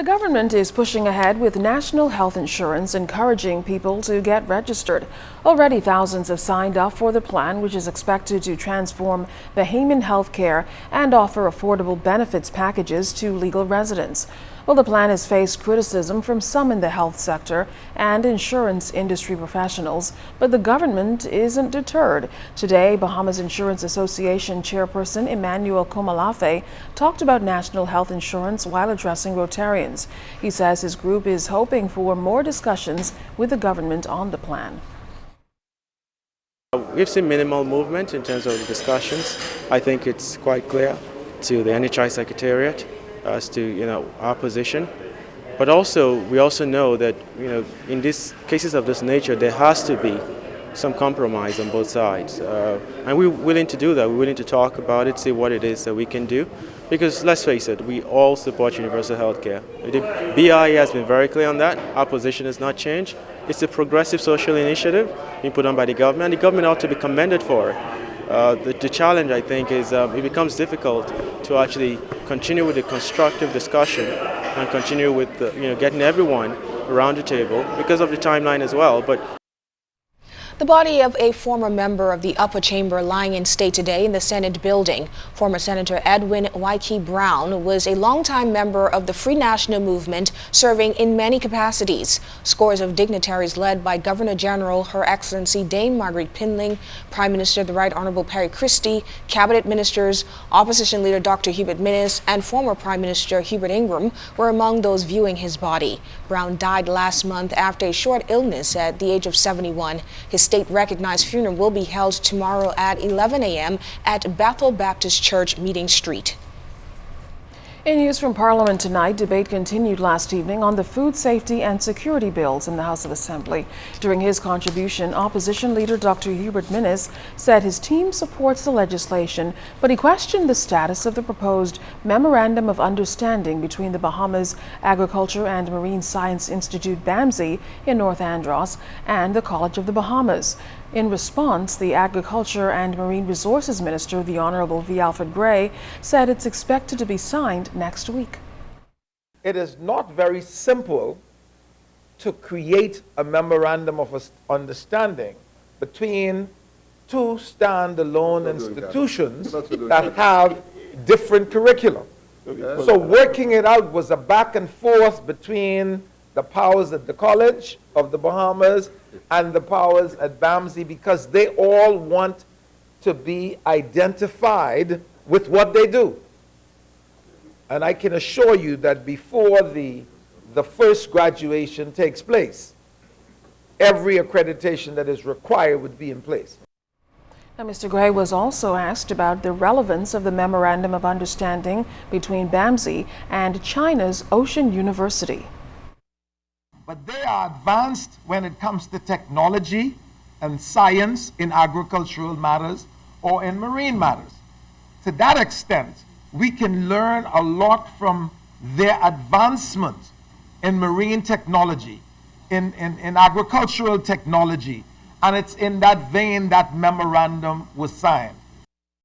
The government is pushing ahead with national health insurance, encouraging people to get registered. Already thousands have signed up for the plan, which is expected to transform Bahamian health care and offer affordable benefits packages to legal residents. Well, the plan has faced criticism from some in the health sector and insurance industry professionals, but the government isn't deterred. Today, Bahamas Insurance Association Chairperson Emmanuel Komalafe talked about national health insurance while addressing Rotarians. He says his group is hoping for more discussions with the government on the plan. We've seen minimal movement in terms of the discussions. I think it's quite clear to the NHI Secretariat as to our position, but we also know that in these cases of this nature there has to be some compromise on both sides, and we're willing to do that. We're willing to talk about it, see what it is that we can do, because let's face it, we all support universal health care. The BIA has been very clear on that. Our position has not changed. It's a progressive social initiative being put on by the government, and the government ought to be commended for it. The challenge, I think, is it becomes difficult to actually continue with the constructive discussion and continue with getting everyone around the table because of the timeline as well. But the body of a former member of the upper chamber lying in state today in the Senate building. Former Senator Edwin Waikee Brown was a longtime member of the Free National Movement, serving in many capacities. Scores of dignitaries led by Governor General Her Excellency Dame Margaret Pinling, Prime Minister the Right Honorable Perry Christie, Cabinet Ministers, Opposition Leader Dr. Hubert Minnis, and former Prime Minister Hubert Ingram were among those viewing his body. Brown died last month after a short illness at the age of 71. His state-recognized funeral will be held tomorrow at 11 a.m. at Bethel Baptist Church, Meeting Street. In news from Parliament tonight, debate continued last evening on the food safety and security bills in the House of Assembly. During his contribution, Opposition Leader Dr. Hubert Minnis said his team supports the legislation, but he questioned the status of the proposed Memorandum of Understanding between the Bahamas Agriculture and Marine Science Institute BAMSI in North Andros and the College of the Bahamas. In response, the Agriculture and Marine Resources Minister, the Honorable V. Alfred Gray, said it's expected to be signed next week. It is not very simple to create a memorandum of understanding between two standalone institutions that have different curriculum. So working it out was a back and forth between the powers at the College of the Bahamas and the powers at BAMSI, because they all want to be identified with what they do. And I can assure you that before the first graduation takes place, every accreditation that is required would be in place. Now, Mr. Gray was also asked about the relevance of the Memorandum of Understanding between BAMSI and China's Ocean University. But they are advanced when it comes to technology and science in agricultural matters or in marine matters. To that extent, we can learn a lot from their advancement in marine technology, in agricultural technology, and it's in that vein that memorandum was signed.